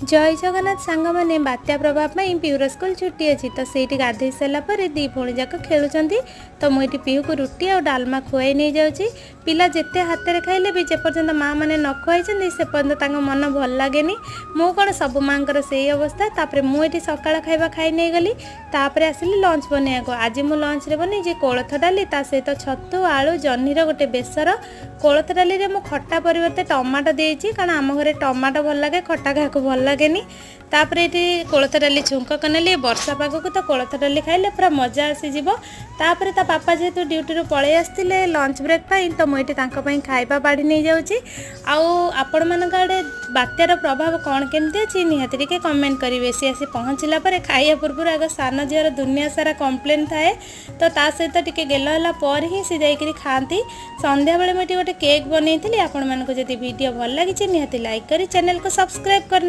जय जगन्नाथ सांग मैंने बात्या प्रभाव में पीयूर स्कूल छुट्टी अच्छी तो सही गाधे सारापर दी भौणी जाक खेलुंट तो मुझे पीहू को रुटी और डालमा खुआई नहीं जाऊँगी पिला जिते हाथ में खाइले भी जेपर्यंत माँ मैंने न खुआई से पर्यंत मन भल लगे मु कौन सब माँ से अवस्था तापर मुझे सका खाଇବା खाई नहीं गली तापर आसिली लंच बनवाक आज मु लंच रे बनी कोलथ डाली ता सहित छतु आलू जह्नीर गोटे बेसर कोलथ डाली रे मु खट्टा परिवर्ते टमाटो देती कारण आम घरे टमाटो भल लगे खट्टा क्या भल लगे तापर ये कोलथ डाली छुंक कनेली वर्षा पाग को तो कोलथ डाली खाइले पूरा मजा आसीज तापर ता पापा जेहेतु ड्यूटी रू पलि आसते लंच ब्रेक तो मुझे खाଇବା बाड़ी नहीं जाऊँगी आपण मान आड़े बात्यार प्रभाव कौन केमती अच्छी निहाती टिके कमेंट करेंगे सी आसी पहुँचला खाइया पूर्व आग सान झीर दुनिया सारा कंप्लेन थाए तो ता सहित टिके गेल है ही सी जाकि खाती संध्या बेले मुझे गोटे केक बनई आपण मानक जदि वीडियो भल लगी निहाती लाइक करी चैनल को सब्सक्राइब करना।